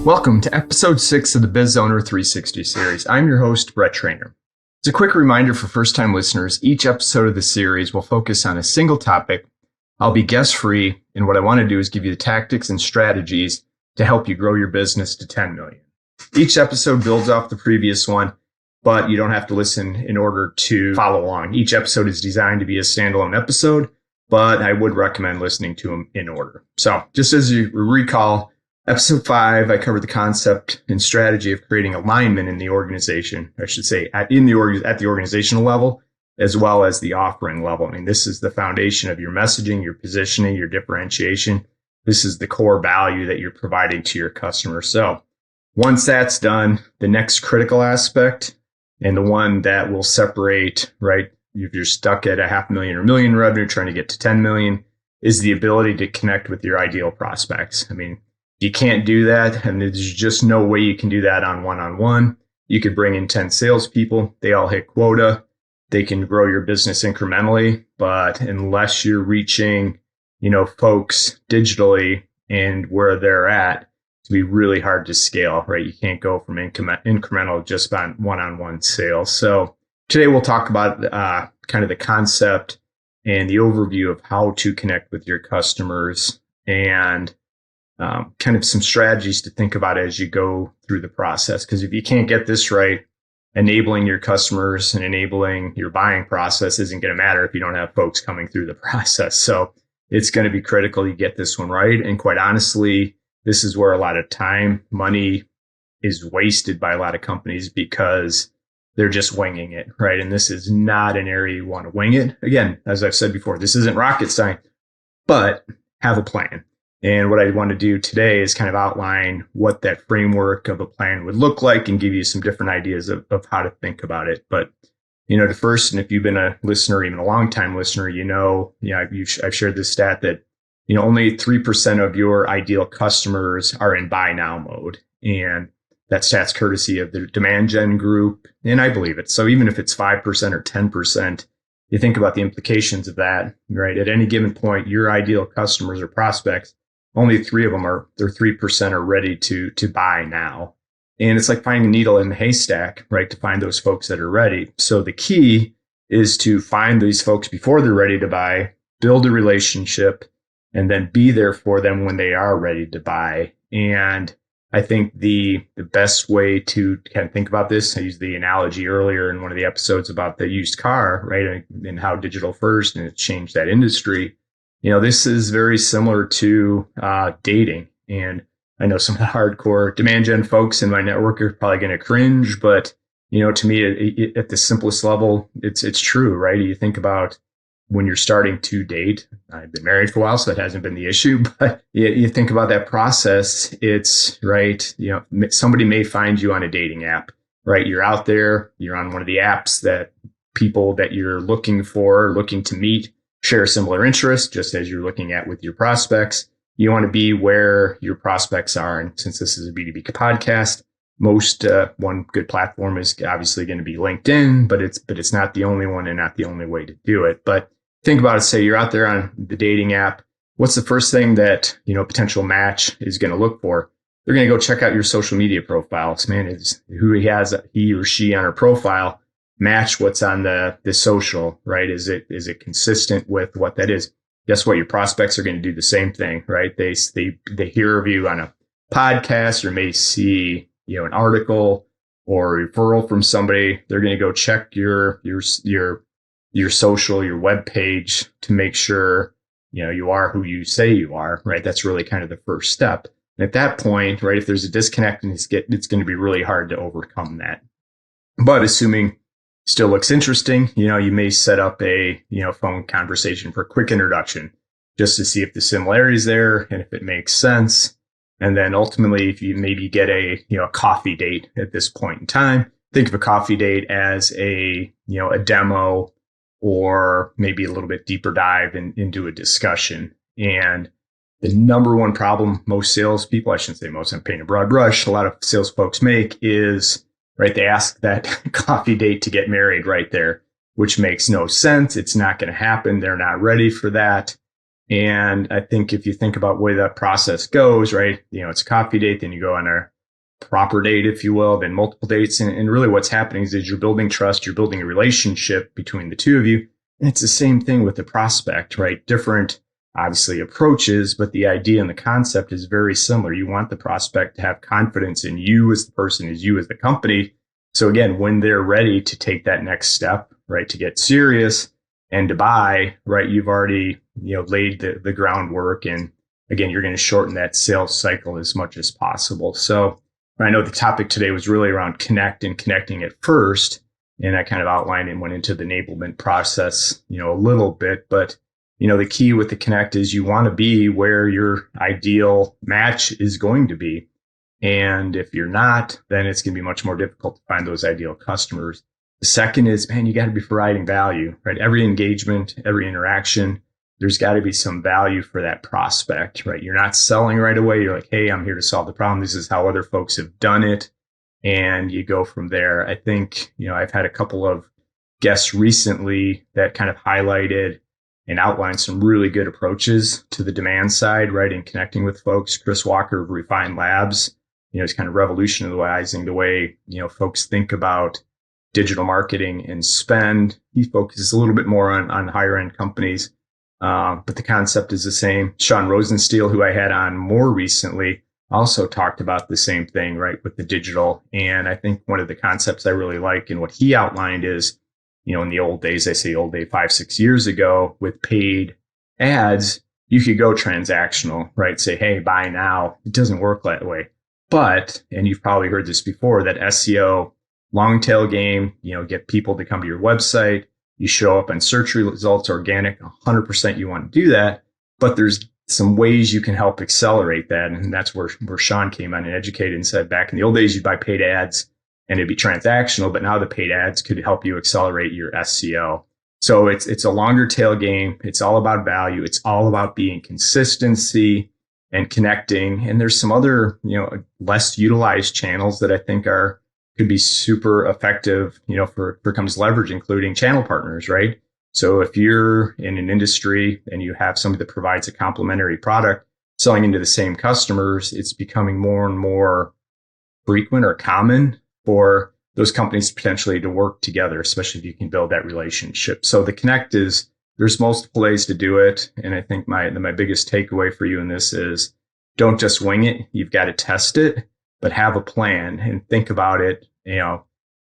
Welcome to episode 6 of the BizOwner360 series. I'm your host, Brett Trainer. As a quick reminder for first-time listeners, each episode of the series will focus on a single topic. I'll be guest-free, and what I want to do is give you the tactics and strategies to help you grow your business to 10 million. Each episode builds off the previous one, but you don't have to listen in order to follow along. Each episode is designed to be a standalone episode, but I would recommend listening to them in order. So just as you recall, Episode 5, I covered the concept and strategy of creating alignment in the organization, I should say, at the organizational level, as well as the offering level. I mean, this is the foundation of your messaging, your positioning, your differentiation. This is the core value that you're providing to your customer. So once that's done, the next critical aspect, and the one that will separate, right, if you're stuck at $500,000 or $1 million revenue trying to get to 10 million, is the ability to connect with your ideal prospects. I mean, you can't do that, and there's just no way you can do that on one-on-one. You could bring in 10 salespeople. They all hit quota. They can grow your business incrementally, but unless you're reaching, folks digitally and where they're at, it's be really hard to scale, right? You can't go from incremental just on one-on-one sales. So today we'll talk about kind of the concept and the overview of how to connect with your customers and kind of some strategies to think about as you go through the process. Because if you can't get this right, enabling your customers and enabling your buying process isn't going to matter if you don't have folks coming through the process. So it's going to be critical you get this one right. And quite honestly, this is where a lot of time, money is wasted by a lot of companies because they're just winging it, right? And this is not an area you want to wing it. Again, as I've said before, this isn't rocket science, but have a plan. And what I want to do today is kind of outline what that framework of a plan would look like and give you some different ideas of how to think about it. But, the first, and if you've been a listener, even a long time listener, I've shared this stat that, only 3% of your ideal customers are in buy now mode. And that stat's courtesy of the demand gen group. And I believe it. So even if it's 5% or 10%, you think about the implications of that, right? At any given point, your ideal customers or prospects, only 3% are ready to buy now. And it's like finding a needle in the haystack, right? To find those folks that are ready. So the key is to find these folks before they're ready to buy, build a relationship, and then be there for them when they are ready to buy. And I think the best way to kind of think about this, I used the analogy earlier in one of the episodes about the used car, right? And how digital first and it's changed that industry. This is very similar to dating. And I know some of the hardcore demand gen folks in my network are probably going to cringe, but, to me, at the simplest level, it's true, right? You think about when you're starting to date. I've been married for a while, so that hasn't been the issue, but you think about that process. It's right. Somebody may find you on a dating app, right? You're out there, you're on one of the apps that people that you're looking to meet share similar interests, just as you're looking at with your prospects. You want to be where your prospects are. And since this is a B2B podcast, one good platform is obviously going to be LinkedIn, but it's not the only one and not the only way to do it. But think about it. Say you're out there on the dating app. What's the first thing that, potential match is going to look for? They're going to go check out your social media profiles. Man, is who he or she on her profile match what's on the social, right? Is it consistent with what that is? Guess what? Your prospects are going to do the same thing, right? They hear of you on a podcast or may see, an article or a referral from somebody. They're going to go check your social, your web page to make sure, you are who you say you are, right? That's really kind of the first step. And at that point, right, if there's a disconnect, it's going to be really hard to overcome that. But assuming still looks interesting, you may set up a, phone conversation for a quick introduction just to see if the similarity is there and if it makes sense. And then ultimately, if you maybe get a coffee date at this point in time, think of a coffee date as a demo or maybe a little bit deeper dive into a discussion. And the number one problem most salespeople, I shouldn't say most, I'm painting a broad brush, a lot of sales folks make is, right, they ask that coffee date to get married right there, which makes no sense. It's not going to happen. They're not ready for that. And I think if you think about where that process goes, right, it's a coffee date, then you go on a proper date, if you will, then multiple dates. And really what's happening is you're building trust, you're building a relationship between the two of you. And it's the same thing with the prospect, right? Different, obviously, approaches, but the idea and the concept is very similar. You want the prospect to have confidence in you as the person, as you as the company. So again, when they're ready to take that next step, right, to get serious and to buy, right, you've already, laid the groundwork. And again, you're going to shorten that sales cycle as much as possible. So I know the topic today was really around connect and connecting at first. And I kind of outlined and went into the enablement process, a little bit. But, the key with the connect is you want to be where your ideal match is going to be. And if you're not, then it's going to be much more difficult to find those ideal customers. The second is, man, you got to be providing value, right? Every engagement, every interaction, there's got to be some value for that prospect, right? You're not selling right away. You're like, hey, I'm here to solve the problem. This is how other folks have done it. And you go from there. I think, I've had a couple of guests recently that kind of highlighted and outlined some really good approaches to the demand side, right? In connecting with folks. Chris Walker of Refined Labs, is kind of revolutionizing the way, folks think about digital marketing and spend. He focuses a little bit more on higher end companies. But the concept is the same. Sean Rosensteel, who I had on more recently, also talked about the same thing, right, with the digital. And I think one of the concepts I really like and what he outlined is, in the old days, I say old day 5-6 years ago, with paid ads, you could go transactional, right? Say, hey, buy now. It doesn't work that way. But, and you've probably heard this before, that SEO long tail game, get people to come to your website. You show up on search results, organic, 100% you want to do that. But there's some ways you can help accelerate that. And that's where Sean came on and educated and said, back in the old days, you'd buy paid ads and it'd be transactional, but now the paid ads could help you accelerate your SEO. So it's a longer tail game. It's all about value. It's all about being consistency and connecting. And there's some other, less utilized channels that I think could be super effective, for companies leverage, including channel partners, right? So if you're in an industry and you have somebody that provides a complementary product selling into the same customers, it's becoming more and more frequent or common for those companies potentially to work together, especially if you can build that relationship. So the connect is, there's multiple ways to do it. And I think my biggest takeaway for you in this is, don't just wing it. You've got to test it, but have a plan and think about it,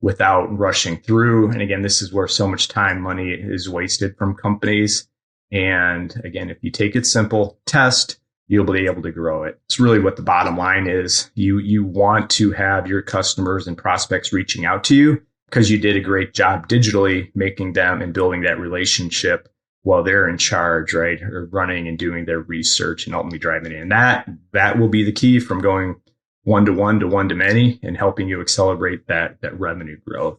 without rushing through. And again, this is where so much time, money is wasted from companies. And again, if you take it simple, test, you'll be able to grow it. It's really what the bottom line is. You want to have your customers and prospects reaching out to you because you did a great job digitally making them and building that relationship while they're in charge, right? Or running and doing their research and ultimately driving it. And that will be the key from going one-to-one to one-to-many and helping you accelerate that revenue growth.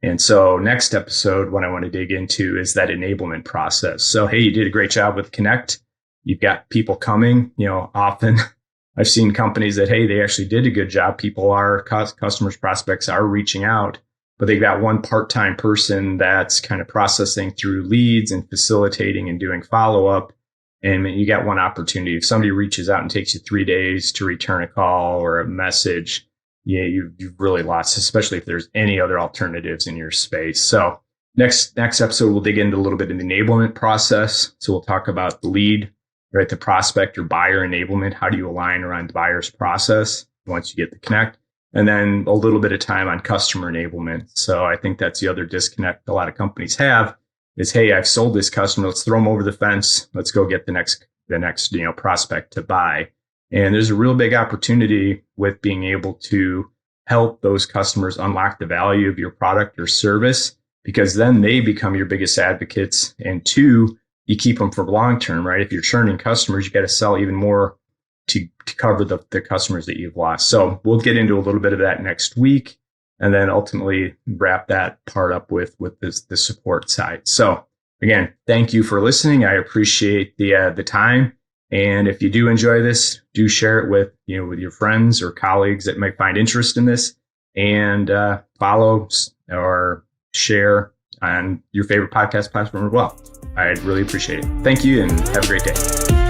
And so next episode, what I want to dig into is that enablement process. So, hey, you did a great job with Connect. You've got people coming, often I've seen companies that, hey, they actually did a good job. People are, customers, prospects are reaching out, but they've got one part-time person that's kind of processing through leads and facilitating and doing follow-up. And you got one opportunity. If somebody reaches out and takes you 3 days to return a call or a message, you've really lost, especially if there's any other alternatives in your space. So next episode, we'll dig into a little bit of the enablement process. So we'll talk about the lead, right? The prospect or buyer enablement. How do you align around the buyer's process once you get the connect? And then a little bit of time on customer enablement. So I think that's the other disconnect a lot of companies have is, hey, I've sold this customer. Let's throw them over the fence. Let's go get the next prospect to buy. And there's a real big opportunity with being able to help those customers unlock the value of your product or service, because then they become your biggest advocates. And two, you keep them for long term, right? If you're churning customers, you got to sell even more to cover the customers that you've lost. So we'll get into a little bit of that next week, and then ultimately wrap that part up with the support side. So again, thank you for listening. I appreciate the time. And if you do enjoy this, do share it with your friends or colleagues that might find interest in this, and follow or share on your favorite podcast platform as well. I'd really appreciate it. Thank you and have a great day.